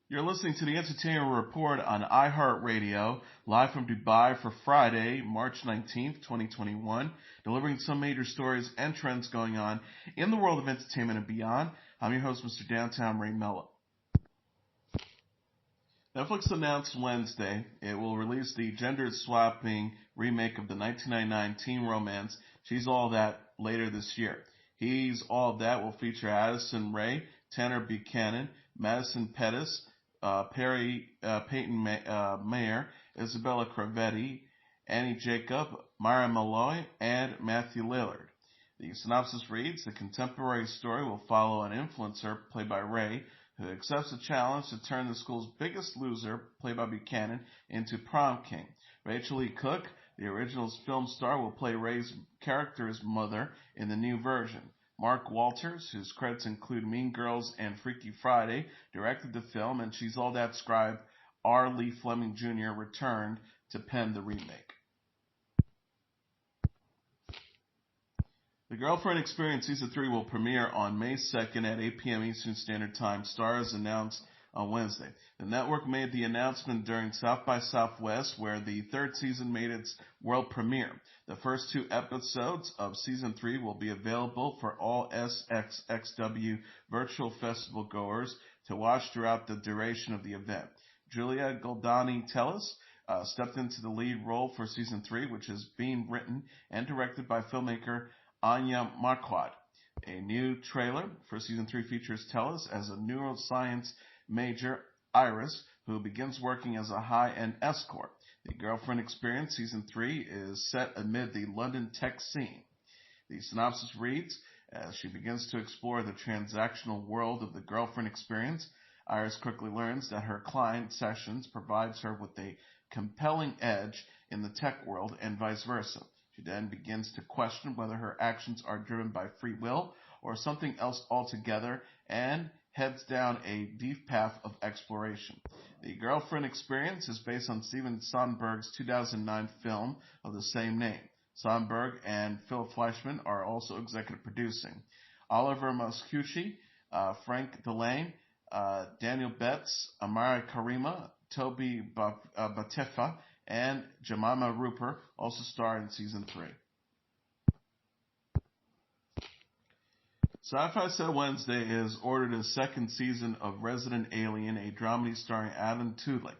You're listening to the Entertainment Report on iHeartRadio, live from Dubai for Friday, March 19th, 2021, delivering some major stories and trends going on in the world of entertainment and beyond. I'm your host, Mr. Downtown Ray Melo. Netflix announced Wednesday it will release the gender-swapping remake of the 1999 teen romance She's All That later this year. He's All That will feature Addison Rae, Tanner Buchanan, Madison Pettis, Peyton Mayer, Isabella Cravetti, Annie Jacob, Myra Malloy, and Matthew Lillard. The synopsis reads, the contemporary story will follow an influencer, played by Ray, who accepts a challenge to turn the school's biggest loser, played by Buchanan, into prom king. Rachel E. Cook, the original's film star, will play Ray's character's mother in the new version. Mark Walters, whose credits include Mean Girls and Freaky Friday, directed the film, and She's All That scribe R. Lee Fleming Jr. returned to pen the remake. The Girlfriend Experience Season 3 will premiere on May 2nd at 8 p.m. Eastern Standard Time, stars announced on Wednesday. The network made the announcement during South by Southwest, where the third season made its world premiere. The first 2 episodes of Season 3 will be available for all SXXW virtual festival goers to watch throughout the duration of the event. Julia Goldani-Tellis stepped into the lead role for Season 3, which is being written and directed by filmmaker Anya Marquardt. A new trailer for Season 3 features Tellis as a neuroscience major, Iris, who begins working as a high-end escort. The Girlfriend Experience Season 3 is set amid the London tech scene. The synopsis reads, as she begins to explore the transactional world of the girlfriend experience, Iris quickly learns that her client Sessions provides her with a compelling edge in the tech world and vice versa. She then begins to question whether her actions are driven by free will or something else altogether, and heads down a deep path of exploration. The Girlfriend Experience is based on Steven Soderbergh's 2009 film of the same name. Soderbergh and Phil Fleischman are also executive producing. Oliver Moscucci, Frank Delane, Daniel Betts, Amara Karima, Toby Batifa, and Jemima Rooper also star in Season 3. Syfy said Wednesday it has ordered a second season of Resident Alien, a dramedy starring Adam Tudyk.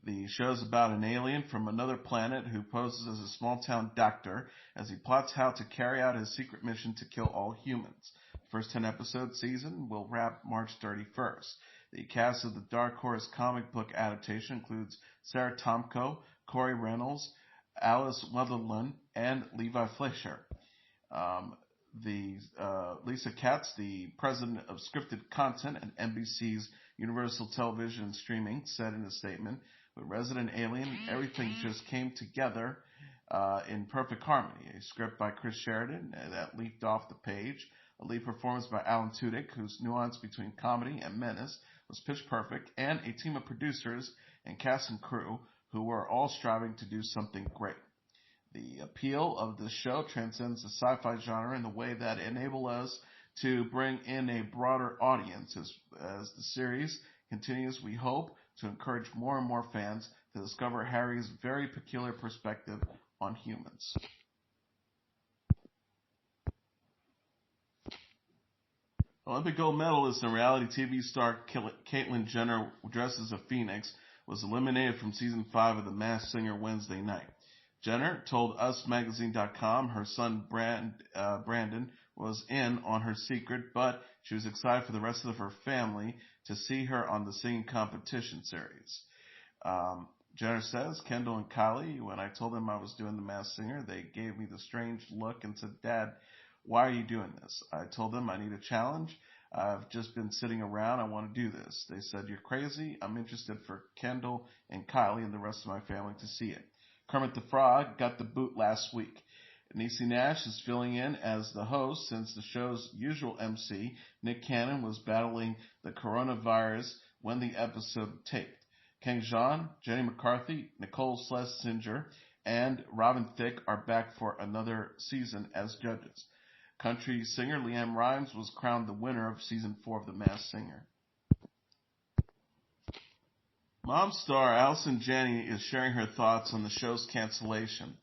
The show is about an alien from another planet who poses as a small-town doctor as he plots how to carry out his secret mission to kill all humans. The first 10-episode season will wrap March 31st. The cast of the Dark Horse comic book adaptation includes Sarah Tomko, Corey Reynolds, Alice Weatherland, and Levi Fleischer. Lisa Katz, the president of scripted content at NBC's Universal Television and Streaming, said in a statement, with Resident Alien, everything just came together in perfect harmony. A script by Chris Sheridan that leaped off the page, a lead performance by Alan Tudyk, whose nuance between comedy and menace was pitch perfect, and a team of producers and cast and crew who were all striving to do something great. The appeal of the show transcends the sci-fi genre in the way that enables us to bring in a broader audience. As the series continues, we hope to encourage more and more fans to discover Harry's very peculiar perspective on humans. Olympic gold medalist and reality TV star Caitlyn Jenner, dressed as a phoenix, was eliminated from Season 5 of The Masked Singer Wednesday night. Jenner told UsMagazine.com her son Brandon was in on her secret, but she was excited for the rest of her family to see her on the singing competition series. Jenner says, Kendall and Kylie, when I told them I was doing The Masked Singer, they gave me the strange look and said, Dad, why are you doing this? I told them I need a challenge. I've just been sitting around. I want to do this. They said, you're crazy. I'm interested for Kendall and Kylie and the rest of my family to see it. Kermit the Frog got the boot last week. Niecy Nash is filling in as the host since the show's usual MC, Nick Cannon, was battling the coronavirus when the episode taped. King Jean, Jenny McCarthy, Nicole Schlesinger, and Robin Thicke are back for another season as judges. Country singer Leanne Rimes was crowned the winner of Season 4 of The Masked Singer. Mom star Allison Janney is sharing her thoughts on the show's cancellation.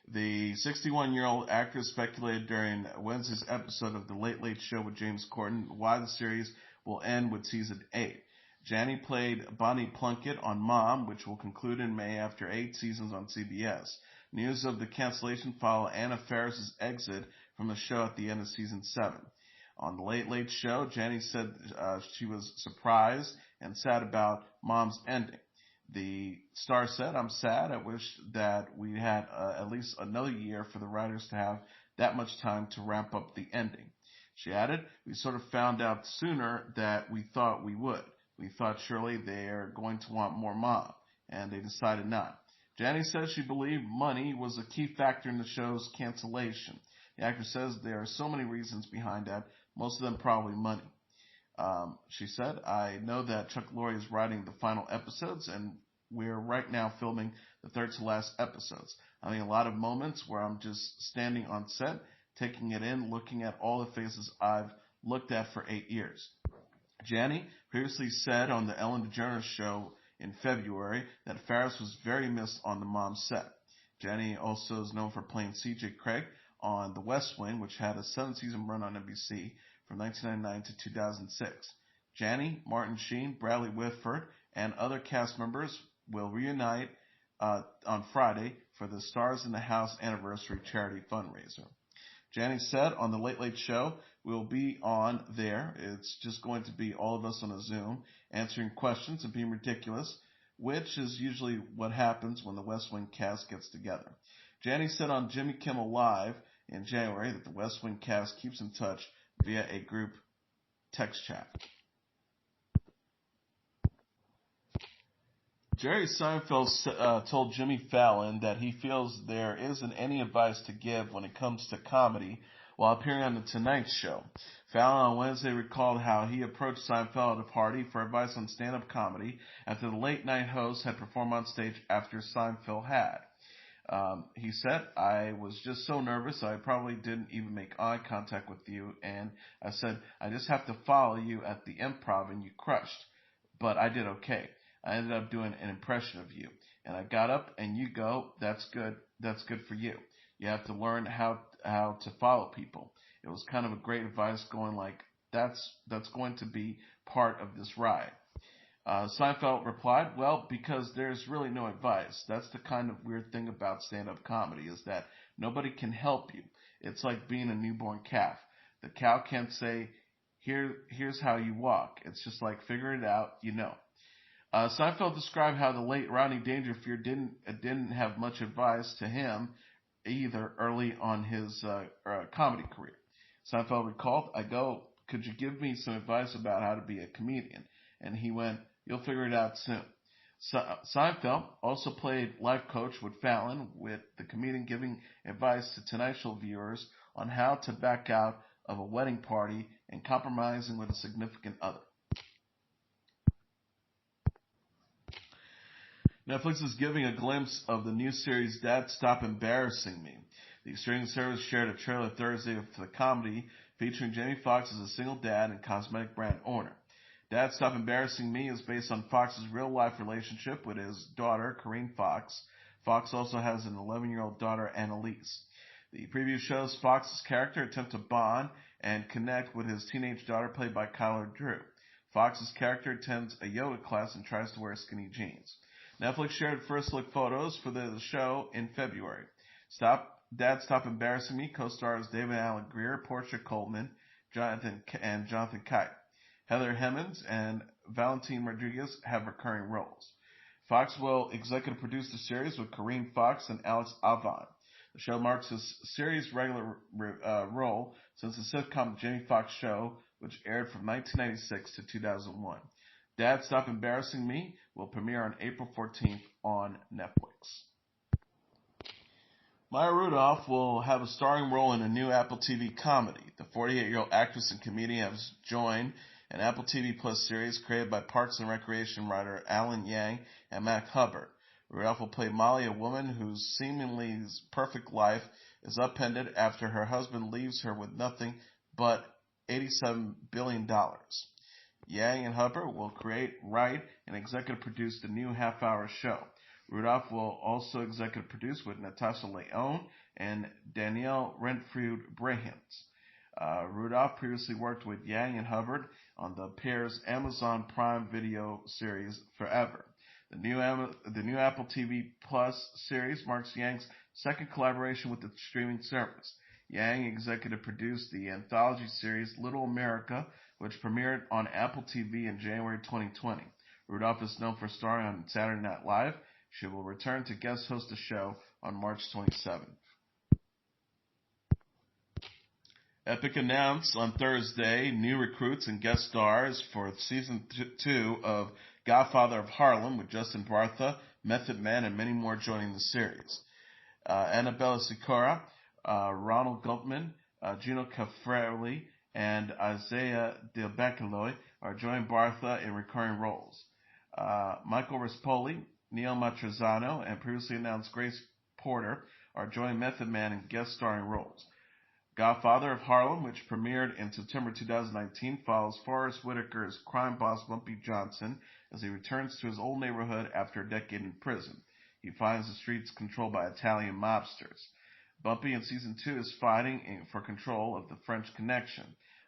The 61-year-old actress speculated during Wednesday's episode of The Late Late Show with James Corden why the series will end with season 8. Janney played Bonnie Plunkett on Mom, which will conclude in May after 8 seasons on CBS. News of the cancellation followed Anna Faris's exit from the show at the end of season 7. On The Late Late Show, Janney said she was surprised and sad about Mom's ending. The star said, "I'm sad. I wish that we had at least another year for the writers to have that much time to ramp up the ending." She added, "We sort of found out sooner than we thought we would. We thought surely they're going to want more Mom, and they decided not." Janney says she believed money was a key factor in the show's cancellation. The actress says there are so many reasons behind that, most of them probably money. She said, "I know that Chuck Lorre is writing the final episodes, and we're right now filming the third to last episodes. I mean, a lot of moments where I'm just standing on set, taking it in, looking at all the faces I've looked at for 8 years." Janney previously said on the Ellen DeGeneres show in February that Faris was very missed on the Mom set. Janney also is known for playing C.J. Craig on The West Wing, which had a 7-season run on NBC from 1999 to 2006. Janney, Martin Sheen, Bradley Whitford, and other cast members will reunite on Friday for the Stars in the House anniversary charity fundraiser. Janney said on The Late Late Show, "We'll be on there. It's just going to be all of us on a Zoom, answering questions and being ridiculous, which is usually what happens when the West Wing cast gets together." Janney said on Jimmy Kimmel Live in January that the West Wing cast keeps in touch via a group text chat. Jerry Seinfeld told Jimmy Fallon that he feels there isn't any advice to give when it comes to comedy while appearing on The Tonight Show. Fallon on Wednesday recalled how he approached Seinfeld at a party for advice on stand-up comedy after the late-night host had performed on stage after Seinfeld had. He said, "I was just so nervous I probably didn't even make eye contact with you, and I said, I just have to follow you at the Improv, and you crushed. But I did okay. I ended up doing an impression of you. And I got up, and you go, that's good for you. You have to learn how to follow people." It was kind of a great advice going like, that's going to be part of this ride. Seinfeld replied, "Well, because there's really no advice. That's the kind of weird thing about stand-up comedy is that nobody can help you. It's like being a newborn calf. The cow can't say, here's how you walk. It's just like, figure it out, you know." Seinfeld described how the late Rodney Dangerfield didn't have much advice to him either early on his comedy career. Seinfeld recalled, "I go, could you give me some advice about how to be a comedian?" And he went, "You'll figure it out soon." Seinfeld also played life coach with Fallon, with the comedian giving advice to Tonight Show viewers on how to back out of a wedding party and compromising with a significant other. Netflix is giving a glimpse of the new series Dad, Stop Embarrassing Me. The streaming service shared a trailer Thursday for the comedy featuring Jamie Foxx as a single dad and cosmetic brand owner. Dad, Stop Embarrassing Me is based on Fox's real-life relationship with his daughter, Corinne Foxx. Foxx also has an 11-year-old daughter, Annalise. The preview shows Fox's character attempt to bond and connect with his teenage daughter, played by Kyler Drew. Fox's character attends a yoga class and tries to wear skinny jeans. Netflix shared first look photos for the show in February. Dad, Stop Embarrassing Me co-stars David Alan Grier, Portia Coleman, Jonathan Kite. Heather Hemmings and Valentine Rodriguez have recurring roles. Fox will executive produce the series with Corinne Foxx and Alex Avon. The show marks his series' regular role since the sitcom Jamie Foxx Show, which aired from 1996 to 2001. Dad, Stop Embarrassing Me will premiere on April 14th on Netflix. Maya Rudolph will have a starring role in a new Apple TV comedy. The 48-year-old actress and comedian has joined an Apple TV Plus series created by Parks and Recreation writer Alan Yang and Matt Hubbard. Rudolph will play Molly, a woman whose seemingly perfect life is upended after her husband leaves her with nothing but $87 billion. Yang and Hubbard will create, write, and executive produce the new half-hour show. Rudolph will also executive produce with Natasha Lyonne and Danielle Renfrew Brahams. Rudolph previously worked with Yang and Hubbard on the pair's Amazon Prime Video series Forever. The new Apple TV Plus series marks Yang's second collaboration with the streaming service. Yang executive produced the anthology series Little America, which premiered on Apple TV in January 2020. Rudolph is known for starring on Saturday Night Live. She will return to guest host the show on March 27. Epic announced on Thursday new recruits and guest stars for season 2 of Godfather of Harlem, with Justin Bartha, Method Man, and many more joining the series. Annabella Sciorra, Ronald Gutman, Gino Caffarelli, and Isaiah Del Bacaloi are joining Bartha in recurring roles. Michael Rispoli, Neil Matrezano, and previously announced Grace Porter are joining Method Man in guest starring roles. Godfather of Harlem, which premiered in September 2019, follows Forrest Whitaker's crime boss Bumpy Johnson as he returns to his old neighborhood after a decade in prison. He finds the streets controlled by Italian mobsters. Bumpy in Season 2 is fighting for control of the French Connection,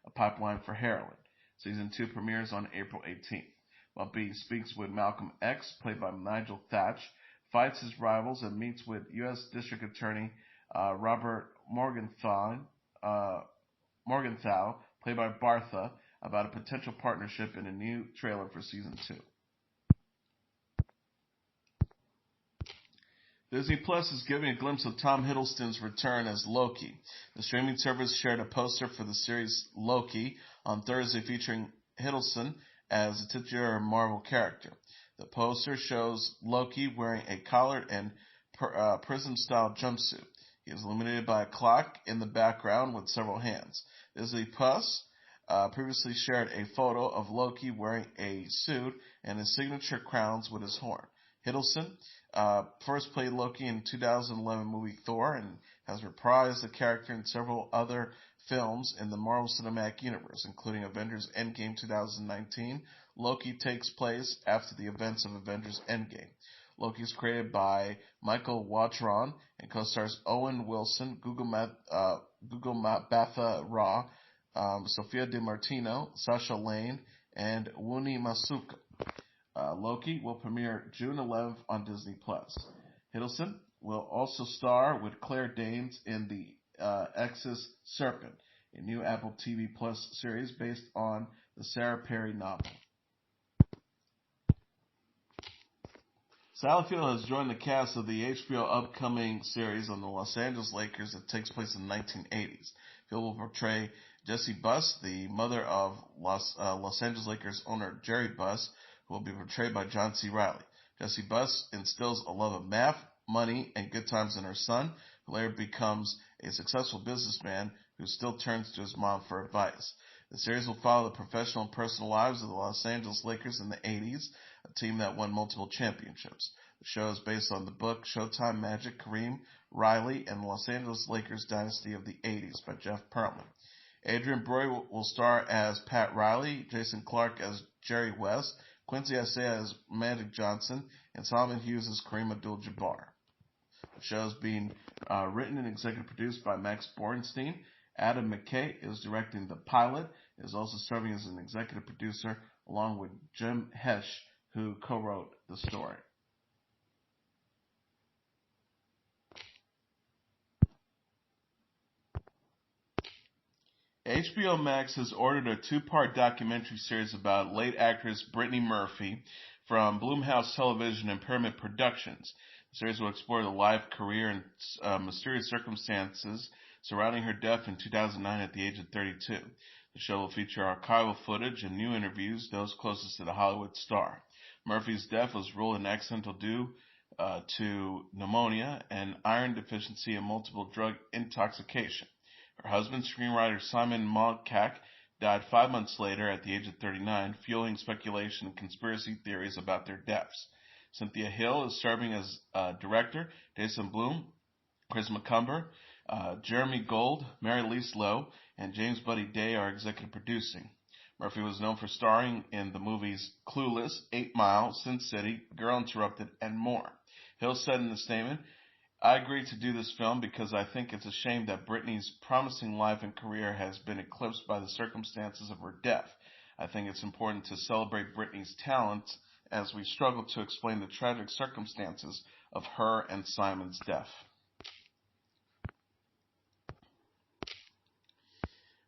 a pipeline for heroin. Season 2 premieres on April 18th. Bumpy speaks with Malcolm X, played by Nigel Thatch, fights his rivals, and meets with U.S. District Attorney Robert Morgenthau, played by Bartha, about a potential partnership in a new trailer for Season 2. Disney Plus is giving a glimpse of Tom Hiddleston's return as Loki. The streaming service shared a poster for the series Loki on Thursday featuring Hiddleston as a titular Marvel character. The poster shows Loki wearing a collared and prism-style jumpsuit. He is illuminated by a clock in the background with several hands. Disney Plus previously shared a photo of Loki wearing a suit and his signature crowns with his horn. Hiddleston first played Loki in 2011 movie Thor and has reprised the character in several other films in the Marvel Cinematic Universe, including Avengers Endgame 2019. Loki takes place after the events of Avengers Endgame. Loki is created by Michael Watron and co-stars Owen Wilson, Gugu Mbatha Raw, Sophia DiMartino, Sasha Lane, and Wuni Masuka. Loki will premiere June 11th on Disney+. Hiddleston will also star with Claire Danes in the Ex's Serpent, a new Apple TV Plus series based on the Sarah Perry novel. Sally Field has joined the cast of the HBO upcoming series on the Los Angeles Lakers that takes place in the 1980s. Field will portray Jessie Buss, the mother of Los Angeles Lakers owner Jerry Buss, who will be portrayed by John C. Reilly. Jessie Buss instills a love of math, money, and good times in her son, who later becomes a successful businessman who still turns to his mom for advice. The series will follow the professional and personal lives of the Los Angeles Lakers in the 80s, a team that won multiple championships. The show is based on the book Showtime Magic, Kareem Riley, and the Los Angeles Lakers Dynasty of the 80s by Jeff Pearlman. Adrian Brody will star as Pat Riley, Jason Clarke as Jerry West, Quincy Isaiah as Magic Johnson, and Solomon Hughes as Kareem Abdul-Jabbar. The show is being written and executive produced by Max Borenstein. Adam McKay is directing the pilot, is also serving as an executive producer, along with Jim Hesh, who co-wrote the story. HBO Max has ordered a 2-part documentary series about late actress Brittany Murphy from Blumhouse Television and Pyramid Productions. The series will explore the life, career, and mysterious circumstances surrounding her death in 2009 at the age of 32. The show will feature archival footage and new interviews, those closest to the Hollywood star. Murphy's death was ruled an accidental due to pneumonia and iron deficiency and multiple drug intoxication. Her husband, screenwriter Simon Mogkak, died 5 months later at the age of 39, fueling speculation and conspiracy theories about their deaths. Cynthia Hill is serving as director, Jason Blum, Chris McCumber, Jeremy Gold, Mary Louise Lowe, and James Buddy Day are executive producing. Murphy was known for starring in the movies Clueless, 8 Mile, Sin City, Girl Interrupted, and more. Hill said in a statement, "I agreed to do this film because I think it's a shame that Brittany's promising life and career has been eclipsed by the circumstances of her death. I think it's important to celebrate Brittany's talent as we struggle to explain the tragic circumstances of her and Simon's death."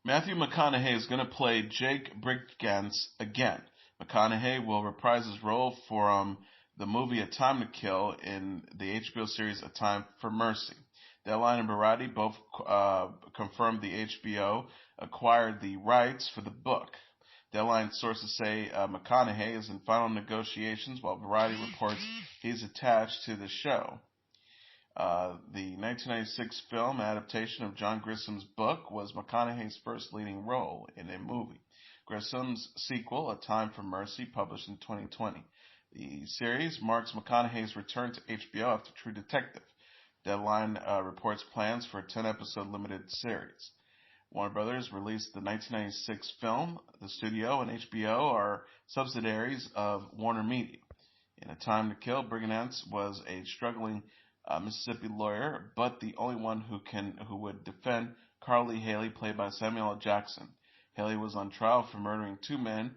Matthew McConaughey is going to play Jake Brigance again. McConaughey will reprise his role from the movie A Time to Kill in the HBO series A Time for Mercy. Deadline and Variety both confirmed the HBO acquired the rights for the book. Deadline sources say McConaughey is in final negotiations, while Variety reports he's attached to the show. The 1996 film adaptation of John Grissom's book was McConaughey's first leading role in a movie. Grissom's sequel, A Time for Mercy, published in 2020. The series marks McConaughey's return to HBO after True Detective. Deadline reports plans for a 10-episode limited series. Warner Brothers released the 1996 film. The studio and HBO are subsidiaries of Warner Media. In A Time to Kill, Brigance was a struggling Mississippi lawyer, but the only one who would defend Carly Haley, played by Samuel L. Jackson. Haley was on trial for murdering 2 men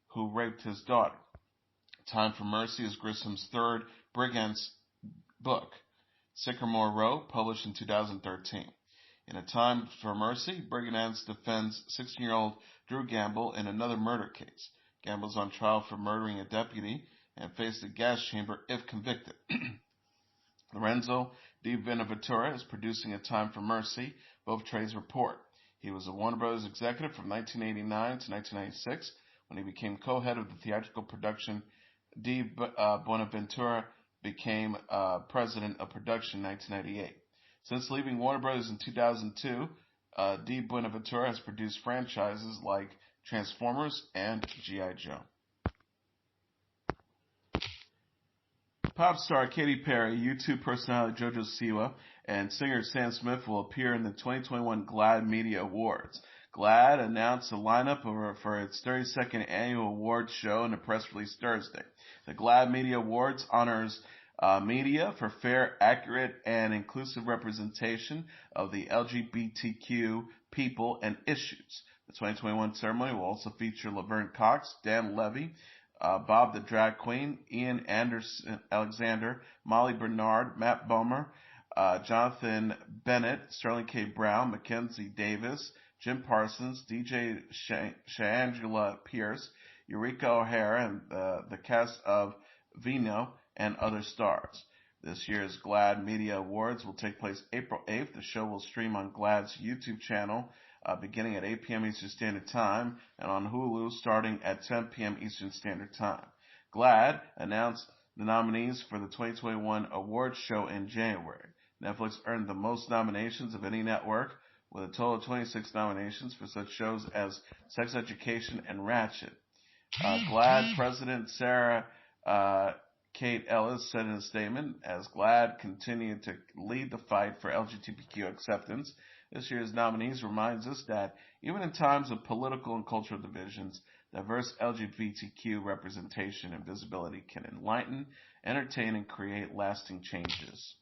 who raped his daughter. Time for Mercy is Grissom's third Brigance book. Sycamore Row, published in 2013. In A Time for Mercy, Brigance defends 16-year-old Drew Gamble in another murder case. Gamble's on trial for murdering a deputy and faced a gas chamber if convicted. Lorenzo Di Benaventura is producing A Time for Mercy, both trades report. He was a Warner Brothers executive from 1989 to 1996 when he became co-head of the theatrical production. Di Benaventura became president of production in 1998. Since leaving Warner Brothers in 2002, Di Benaventura has produced franchises like Transformers and G.I. Joe. Pop star Katy Perry, YouTube personality JoJo Siwa, and singer Sam Smith will appear in the 2021 GLAAD Media Awards. GLAAD announced a lineup for its 32nd annual awards show in a press release Thursday. The GLAAD Media Awards honors media for fair, accurate, and inclusive representation of the LGBTQ people and issues. The 2021 ceremony will also feature Laverne Cox, Dan Levy, Bob the Drag Queen, Ian Anderson Alexander, Molly Bernard, Matt Bomer, Jonathan Bennett, Sterling K. Brown, Mackenzie Davis, Jim Parsons, DJ Shangela Pierce, Eureka O'Hara, and the cast of Vino, and other stars. This year's GLAAD Media Awards will take place April 8th. The show will stream on GLAAD's YouTube channel beginning at 8 p.m. Eastern Standard Time and on Hulu starting at 10 p.m. Eastern Standard Time. GLAAD announced the nominees for the 2021 awards show in January. Netflix earned the most nominations of any network, with a total of 26 nominations for such shows as Sex Education and Ratchet. GLAAD President Sarah Kate Ellis said in a statement, as GLAAD continued to lead the fight for LGBTQ acceptance, this year's nominees reminds us that even in times of political and cultural divisions, diverse LGBTQ representation and visibility can enlighten, entertain, and create lasting changes.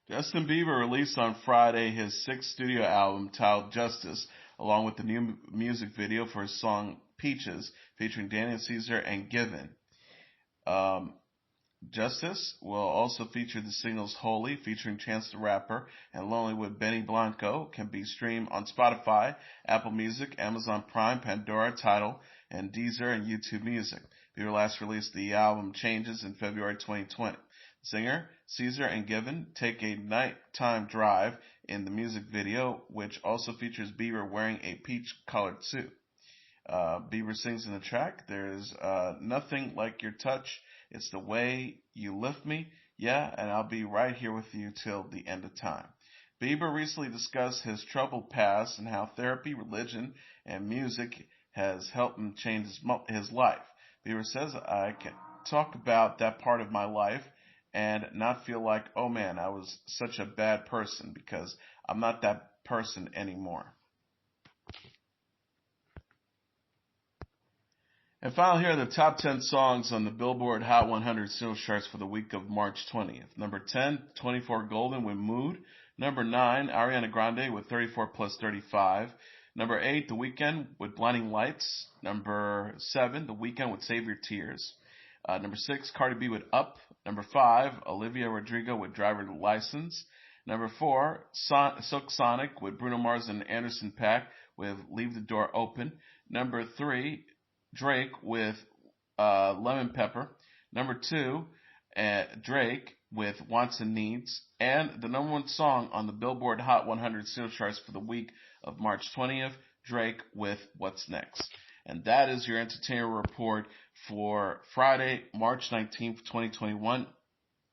Justin Bieber released on Friday his 6th studio album titled Justice, along with the new music video for his song Peaches, featuring Daniel Caesar and Given. Justice will also feature the singles Holy, featuring Chance the Rapper, and Lonely with Benny Blanco, can be streamed on Spotify, Apple Music, Amazon Prime, Pandora, Tidal, and Deezer and YouTube Music. Bieber last released the album Changes in February 2020. Singer, Caesar, and Given take a nighttime drive in the music video, which also features Bieber wearing a peach-colored suit. Bieber sings in the track, "There's nothing like your touch. It's the way you lift me, yeah, and I'll be right here with you till the end of time." Bieber recently discussed his troubled past and how therapy, religion, and music has helped him change his life. Bieber says, "I can talk about that part of my life and not feel like, oh man, I was such a bad person, because I'm not that person anymore. And finally, here are the top 10 songs on the Billboard Hot 100 singles charts for the week of March 20th. Number 10, 24 Golden with Mood. Number 9, Ariana Grande with 34 plus 35. Number 8, The Weeknd with Blinding Lights. Number 7, The Weeknd with Save Your Tears. Number 6, Cardi B with Up. Number 5, Olivia Rodrigo with Driver License. Number 4, Silk Sonic with Bruno Mars and Anderson .Paak with Leave the Door Open. Number 3, Drake with Lemon Pepper. Number 2, Drake with Wants and Needs. And the number 1 song on the Billboard Hot 100 singles charts for the week of March 20th, Drake with What's Next. And that is your entertainment report for Friday, March 19th, 2021.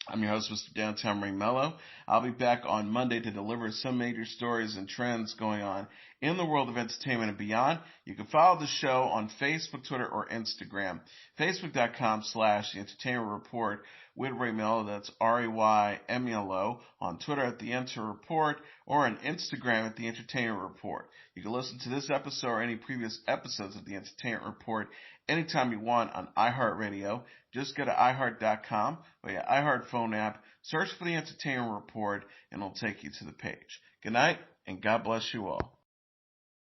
I'm your host, Mr. Downtown Ray Melo. I'll be back on Monday to deliver some major stories and trends going on in the world of entertainment and beyond. You can follow the show on Facebook, Twitter, or Instagram. Facebook.com/The Entertainment Report with Ray Melo. That's RAYMELO. On Twitter at The Enter Report, or on Instagram at The Entertainment Report. You can listen to this episode or any previous episodes of The Entertainment Report anytime you want on iHeartRadio. Just go to iHeart.com or your iHeart phone app, search for The Entertainment Report, and it'll take you to the page. Good night, and God bless you all.